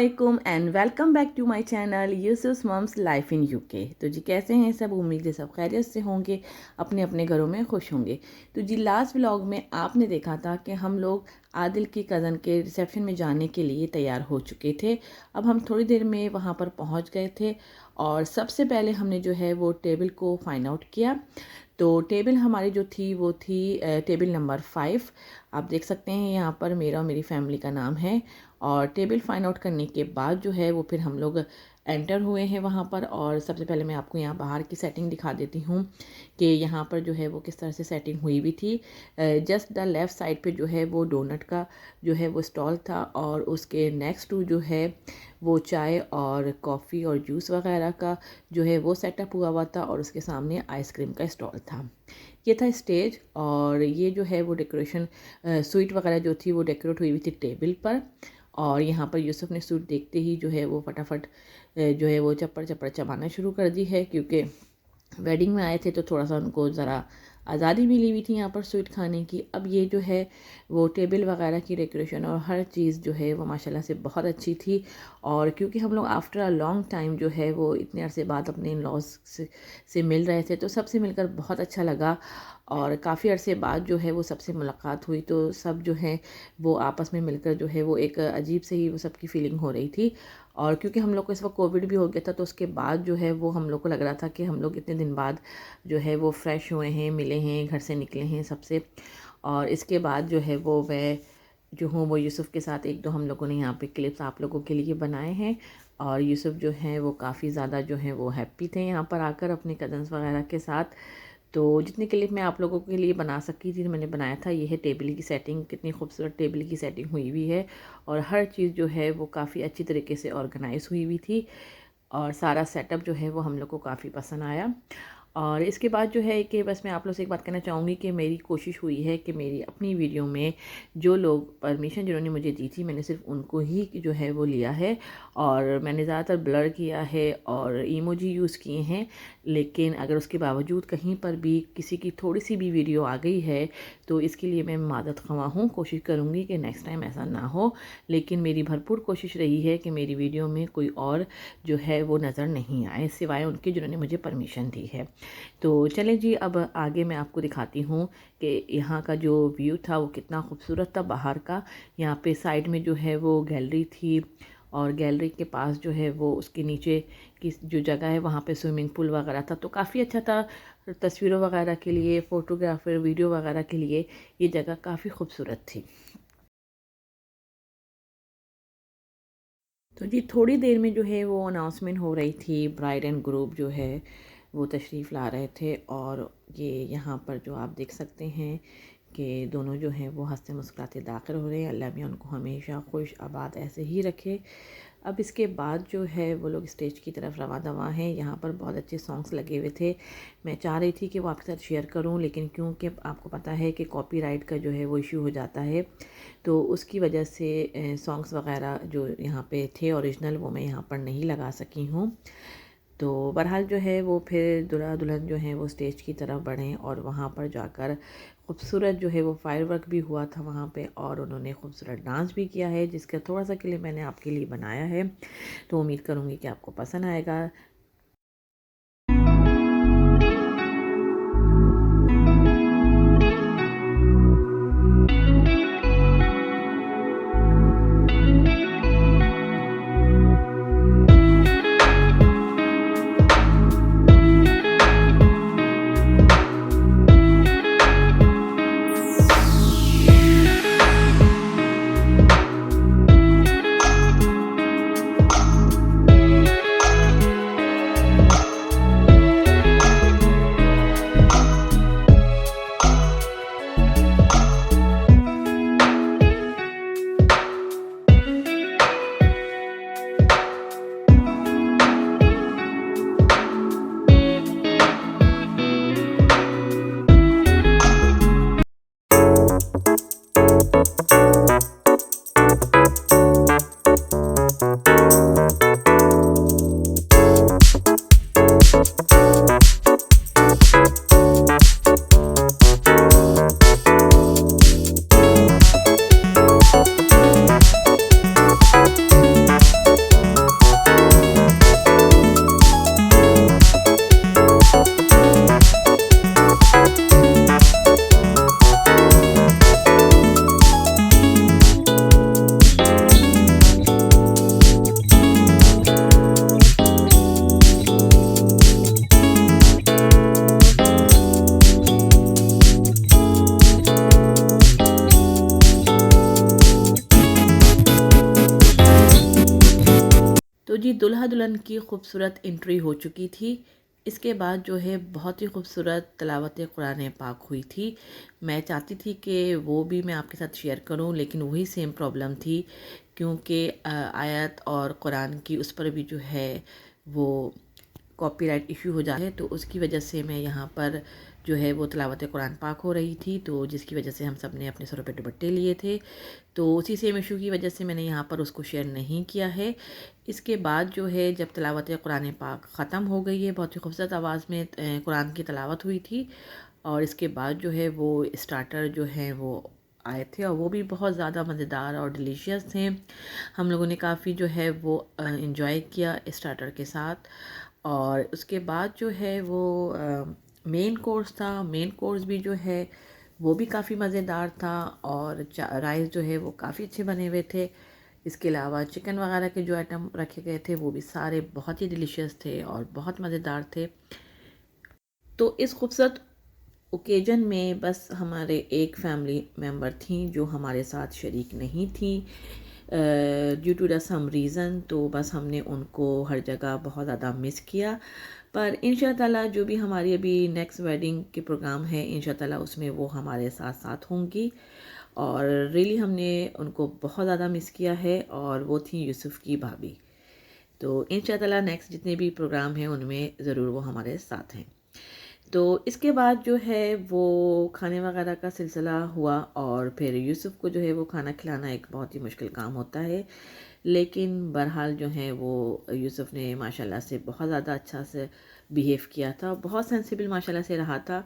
अस्सलामुअलैकुम and welcome back to my channel Yusuf's mum's life in UK. तो जी कैसे हैं सब, उम्मीद है सब खैरियत से होंगे, अपने अपने घरों में खुश होंगे। तो जी लास्ट व्लॉग में आपने देखा था कि हम लोग आदिल की कज़न के रिसेप्शन में जाने के लिए तैयार हो चुके थे। अब हम थोड़ी देर में वहाँ पर पहुँच गए थे और सबसे पहले हमने जो है वो टेबल को फाइंड आउट किया। तो टेबल हमारी जो थी वो थी टेबल नंबर 5। आप देख सकते हैं यहाँ पर मेरा और मेरी फैमिली का नाम है। और टेबल फाइंड आउट करने के बाद जो है वो फिर हम लोग एंटर हुए हैं वहाँ पर। और सबसे पहले मैं आपको यहाँ बाहर की सेटिंग दिखा देती हूँ कि यहाँ पर जो है वो किस तरह से सेटिंग हुई हुई थी। जस्ट द लेफ़्ट साइड पे जो है वो डोनट का जो है वो स्टॉल था और उसके नेक्स्ट टू जो है वो चाय और कॉफ़ी और जूस वगैरह का जो है वो सेटअप हुआ हुआ था और उसके सामने आइसक्रीम का स्टॉल था। ये था स्टेज और ये जो है वो डेकोरेशन स्वीट वगैरह जो थी वो डेकोरेट हुई हुई थी टेबल पर। और यहाँ पर यूसुफ ने सूट देखते ही जो है वो फटाफट जो है वो चप्पड़ चप्पड़ चबाना शुरू कर दी है, क्योंकि वेडिंग में आए थे तो थोड़ा सा उनको ज़रा आज़ादी मिली हुई थी यहाँ पर स्वीट खाने की। अब ये जो है वो टेबल वगैरह की डेकोरेशन और हर चीज़ जो है वो माशाल्लाह से बहुत अच्छी थी। और क्योंकि हम लोग आफ्टर अ लॉन्ग टाइम जो है वो इतने अरसे बाद अपने इन लॉज से मिल रहे थे, तो सबसे मिलकर बहुत अच्छा लगा। और काफ़ी अरसे बाद जो है वो सबसे मुलाकात हुई, तो सब जो है वो आपस में मिलकर जो है वो एक अजीब से ही वो सबकी फीलिंग हो रही थी। और क्योंकि हम लोग को इस वक्त कोविड भी हो गया था, तो उसके बाद जो है वो हम लोग को लग रहा था कि हम लोग इतने दिन बाद जो है वो फ्रेश हुए हैं, मिले हैं, घर से निकले हैं सबसे। और इसके बाद जो है वो मैं जो हूँ वो यूसुफ के साथ एक दो हम लोगों ने यहाँ पे क्लिप्स आप लोगों के लिए बनाए हैं। और यूसुफ जो हैं वो काफ़ी ज़्यादा जो हैं वो हैप्पी थे यहाँ पर आकर अपने कज़न्स वगैरह के साथ। तो जितनी क्लिप मैं आप लोगों के लिए बना सकती थी मैंने बनाया था। ये है टेबल की सेटिंग, कितनी खूबसूरत टेबल की सेटिंग हुई हुई है और हर चीज़ जो है वो काफ़ी अच्छी तरीके से ऑर्गेनाइज़ हुई हुई थी और सारा सेटअप जो है वो हम लोग को काफ़ी पसंद आया। और इसके बाद जो है कि बस मैं आप लोग से एक बात कहना चाहूँगी कि मेरी कोशिश हुई है कि मेरी अपनी वीडियो में जो लोग परमिशन जिन्होंने मुझे दी थी मैंने सिर्फ उनको ही जो है वो लिया है। और मैंने ज़्यादातर ब्लर किया है और इमोजी यूज़ किए हैं। लेकिन अगर उसके बावजूद कहीं पर भी किसी की थोड़ी सी भी वीडियो आ गई है तो इसके लिए मैं मादत ख़्वाह हूँ। कोशिश करूँगी कि नेक्स्ट टाइम ऐसा ना हो, लेकिन मेरी भरपूर कोशिश रही है कि मेरी वीडियो में कोई और जो है वो नज़र नहीं आए सिवाय उनके जिन्होंने मुझे परमिशन दी है। तो चलें जी, अब आगे मैं आपको दिखाती हूँ कि यहाँ का जो व्यू था वो कितना खूबसूरत था बाहर का। यहाँ पे साइड में जो है वो गैलरी थी और गैलरी के पास जो है वो उसके नीचे की जो जगह है वहाँ पे स्विमिंग पूल वगैरह था, तो काफ़ी अच्छा था तस्वीरों वगैरह के लिए, फ़ोटोग्राफर वीडियो वगैरह के लिए ये जगह काफ़ी खूबसूरत थी। तो जी थोड़ी देर में जो है वो अनाउंसमेंट हो रही थी, ब्राइड एंड ग्रूप जो है वो तशरीफ़ ला रहे थे। और ये यहाँ पर जो आप देख सकते हैं कि दोनों जो हैं वो हंसते मुस्कुराते दाखिल हो रहे हैं। अल्लाह मियां उनको हमेशा खुश आबाद ऐसे ही रखे। अब इसके बाद जो है वो लोग स्टेज की तरफ रवा दवा हैं। यहाँ पर बहुत अच्छे सॉन्ग्स लगे हुए थे, मैं चाह रही थी कि वो आपके साथ शेयर करूँ, लेकिन क्योंकि आपको पता है कि कॉपीराइट का जो है वो इशू हो जाता है, तो उसकी वजह से सॉन्ग्स वगैरह जो यहाँ पे थे ओरिजिनल वो मैं यहाँ पर नहीं लगा सकी हूँ। तो बहरहाल जो है वो फिर दूल्हा दुल्हन जो हैं वो स्टेज की तरफ बढ़े और वहाँ पर जाकर खूबसूरत जो है वो फायरवर्क भी हुआ था वहाँ पे और उन्होंने खूबसूरत डांस भी किया है, जिसका थोड़ा सा क्लिप मैंने आपके लिए बनाया है। तो उम्मीद करूँगी कि आपको पसंद आएगा। जी दुल्हा दुल्हन की खूबसूरत एंट्री हो चुकी थी। इसके बाद जो है बहुत ही खूबसूरत तिलावत कुरान पाक हुई थी। मैं चाहती थी कि वो भी मैं आपके साथ शेयर करूं, लेकिन वही सेम प्रॉब्लम थी, क्योंकि आयत और कुरान की उस पर भी जो है वो कॉपीराइट इशू हो जाता है। तो उसकी वजह से मैं यहाँ पर जो है वो तिलावत कुरान पाक हो रही थी, तो जिसकी वजह से हम सब ने अपने सरों पे दुपट्टे लिए थे। तो उसी सेम इशू की वजह से मैंने यहाँ पर उसको शेयर नहीं किया है। इसके बाद जो है जब तिलावत कुरान पाक ख़त्म हो गई है, बहुत ही खूबसूरत आवाज़ में कुरान की तिलावत हुई थी, और इसके बाद जो है वो स्टार्टर जो है वो आए थे, और वो भी बहुत ज़्यादा मज़ेदार और डिलीशियस थे। हम लोगों ने काफ़ी जो है वो इन्जॉय किया स्टार्टर के साथ। और उसके बाद जो है वो मेन कोर्स था। मेन कोर्स भी जो है वो भी काफ़ी मज़ेदार था, और राइस जो है वो काफ़ी अच्छे बने हुए थे। इसके अलावा चिकन वगैरह के जो आइटम रखे गए थे वो भी सारे बहुत ही डिलीशियस थे और बहुत मज़ेदार थे। तो इस खूबसूरत ओकेजन में बस हमारे एक फैमिली मेम्बर थी जो हमारे साथ शरीक नहीं थी due to the some reason. तो बस हमने उनको हर जगह बहुत ज़्यादा मिस किया। पर इंशाअल्लाह जो भी हमारी अभी नेक्स्ट वेडिंग के प्रोग्राम है, इंशाअल्लाह उसमें वो हमारे साथ साथ होंगी। और रियली हमने उनको बहुत ज़्यादा मिस किया है, और वो थी यूसुफ़ की भाभी। तो इंशाअल्लाह नेक्स्ट जितने भी प्रोग्राम हैं उनमें ज़रूर वो हमारे साथ हैं। तो इसके बाद जो है वो खाने वगैरह का सिलसिला हुआ, और फिर यूसुफ़ को जो है वो खाना खिलाना एक बहुत ही मुश्किल काम होता है, लेकिन बहरहाल जो है वो यूसुफ़ ने माशाल्लाह से बहुत ज़्यादा अच्छा से बिहेव किया था, बहुत सेंसिबल माशाल्लाह से रहा था।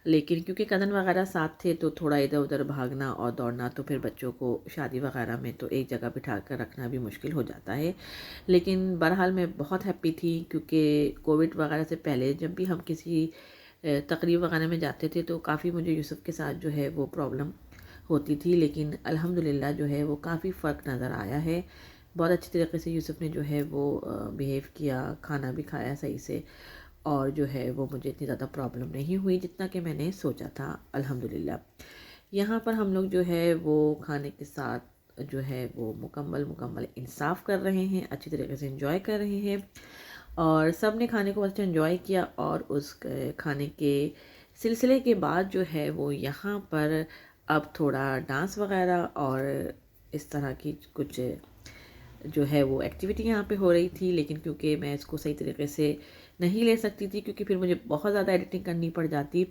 लेकिन क्योंकि कज़न वगैरह साथ थे तो थोड़ा इधर उधर भागना और दौड़ना, तो फिर बच्चों को शादी वगैरह में तो एक जगह बिठा कर रखना भी मुश्किल हो जाता है। लेकिन बहरहाल मैं बहुत हैप्पी थी, क्योंकि कोविड वगैरह से पहले जब भी हम किसी तकरीब वगैरह में जाते थे तो काफ़ी मुझे यूसुफ़ के साथ जो है वो प्रॉब्लम होती थी, लेकिन अल्हम्दुलिल्लाह जो है वो काफ़ी फ़र्क नज़र आया है। बहुत अच्छी तरीके से यूसुफ़ ने जो है वो बिहेव किया, खाना भी खाया सही से, और जो है वो मुझे इतनी ज़्यादा प्रॉब्लम नहीं हुई जितना कि मैंने सोचा था अल्हम्दुलिल्लाह। यहाँ पर हम लोग जो है वो खाने के साथ जो है वो मुकम्मल इंसाफ़ कर रहे हैं, अच्छी तरीके से इंजॉय कर रहे हैं, और सब ने खाने को अच्छा एंजॉय किया। और उस खाने के सिलसिले के बाद जो है वो यहाँ पर अब थोड़ा डांस वगैरह और इस तरह की कुछ जो है वो एक्टिविटी यहाँ पे हो रही थी। लेकिन क्योंकि मैं इसको सही तरीके से नहीं ले सकती थी, क्योंकि फिर मुझे बहुत ज़्यादा एडिटिंग करनी पड़ जाती,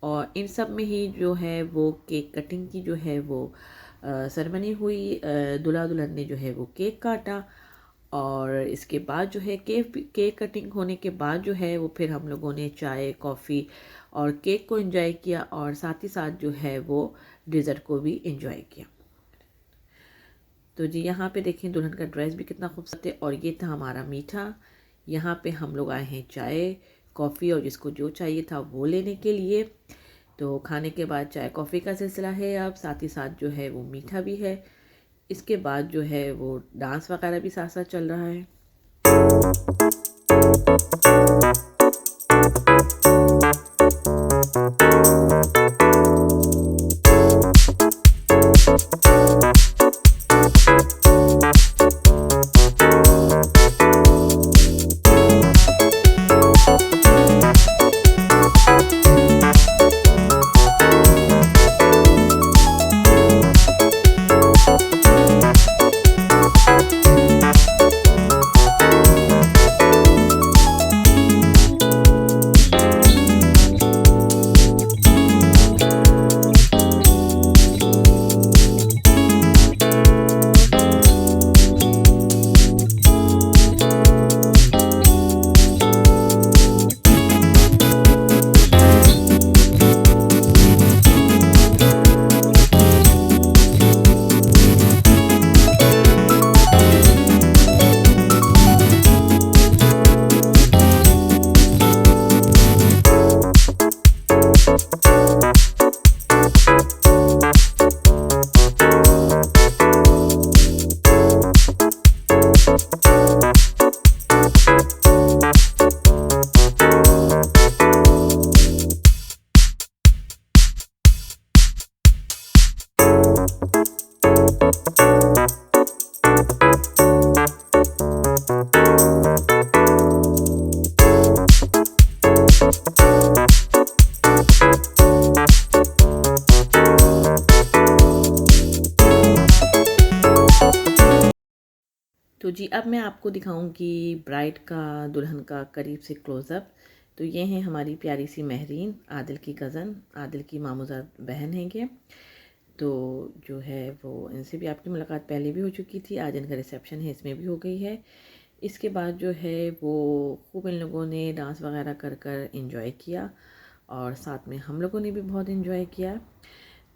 और इन सब में ही जो है वो केक कटिंग की जो है वो सेरेमनी हुई। दूल्हा दुल्हन ने जो है वो केक काटा, और इसके बाद जो है केक कटिंग होने के बाद जो है वो फिर हम लोगों ने चाय कॉफ़ी और केक को एंजॉय किया, और साथ ही साथ जो है वो डिज़र्ट को भी एंजॉय किया। तो जी यहाँ पे देखें दुल्हन का ड्रेस भी कितना खूबसूरत है, और ये था हमारा मीठा। यहाँ पे हम लोग आए हैं चाय कॉफ़ी और जिसको जो चाहिए था वो लेने के लिए। तो खाने के बाद चाय कॉफ़ी का सिलसिला है, अब साथ ही साथ जो है वो मीठा भी है। इसके बाद जो है वो डांस वगैरह भी साथ साथ चल रहा है। जी अब मैं आपको दिखाऊंगी ब्राइड का, दुल्हन का करीब से क्लोज़अप। तो ये हैं हमारी प्यारी सी महरीन, आदिल की कज़न, आदिल की मामूज़ाद बहन हैं ये। तो जो है वो इनसे भी आपकी मुलाकात पहले भी हो चुकी थी, आज इनका रिसेप्शन है, इसमें भी हो गई है। इसके बाद जो है वो खूब इन लोगों ने डांस वगैरह कर कर एंजॉय किया और साथ में हम लोगों ने भी बहुत एंजॉय किया।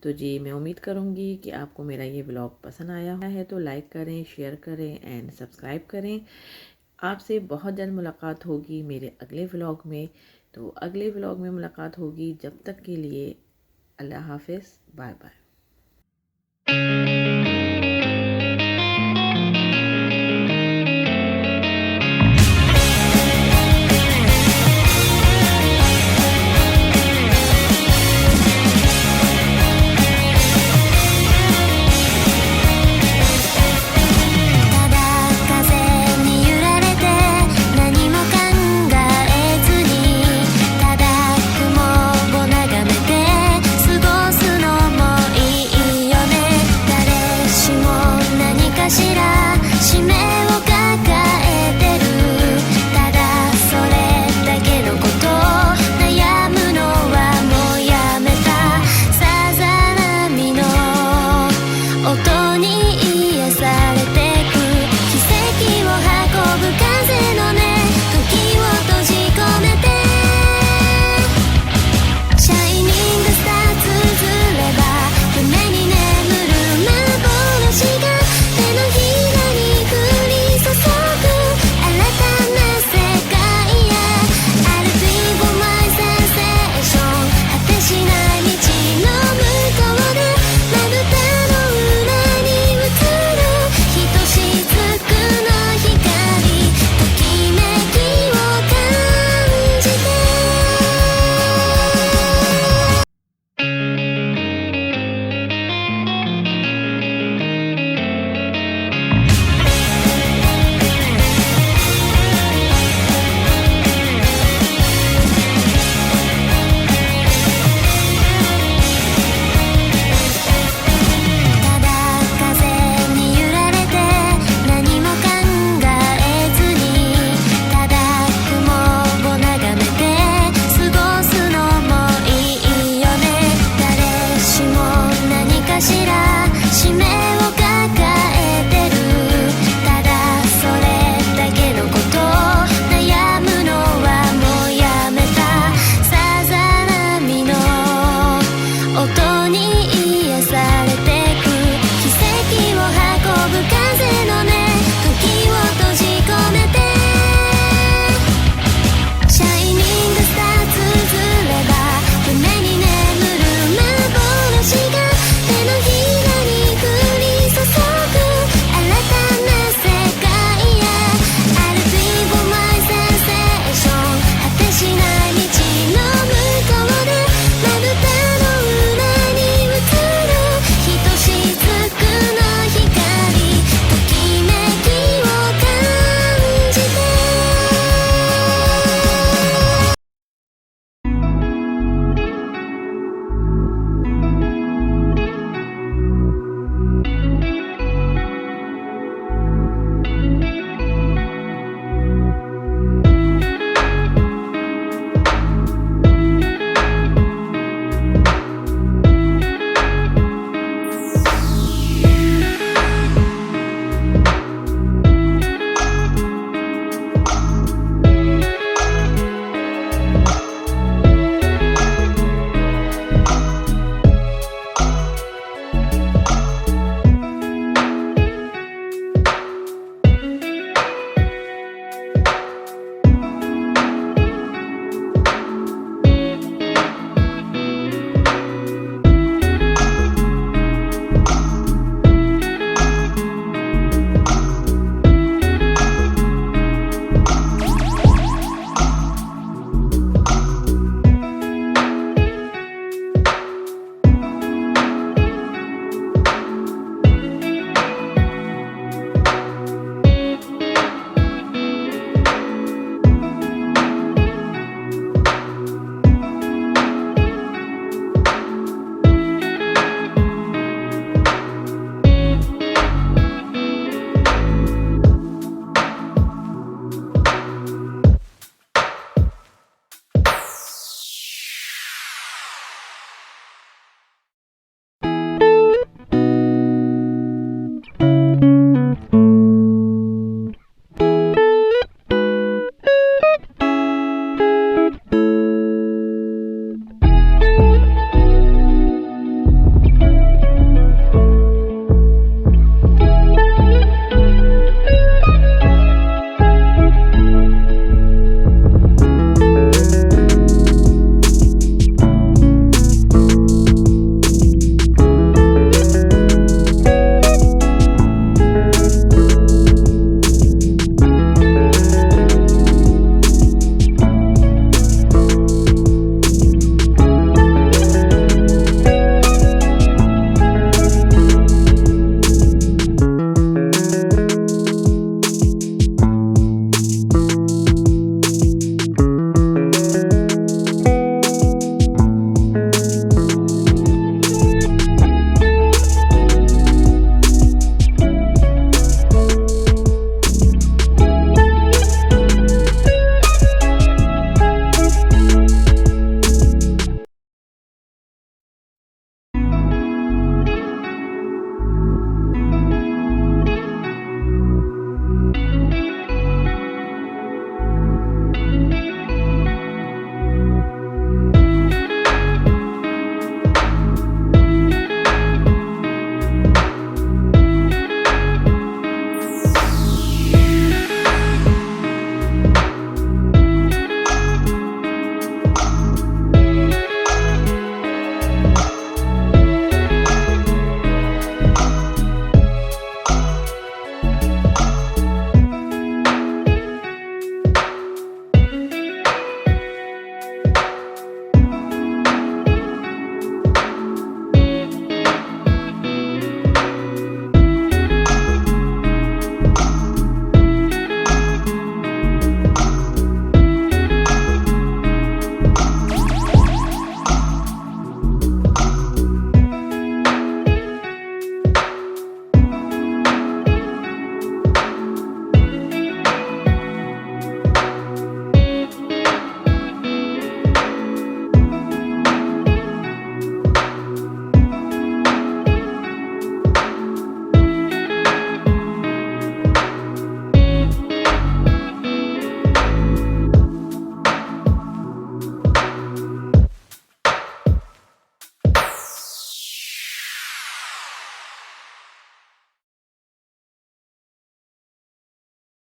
तो जी मैं उम्मीद करूँगी कि आपको मेरा ये व्लॉग पसंद आया है, तो लाइक करें, शेयर करें एंड सब्सक्राइब करें। आपसे बहुत जल्द मुलाकात होगी मेरे अगले व्लॉग में। तो अगले व्लॉग में मुलाकात होगी, जब तक के लिए अल्लाह हाफ़िज़, बाय बाय।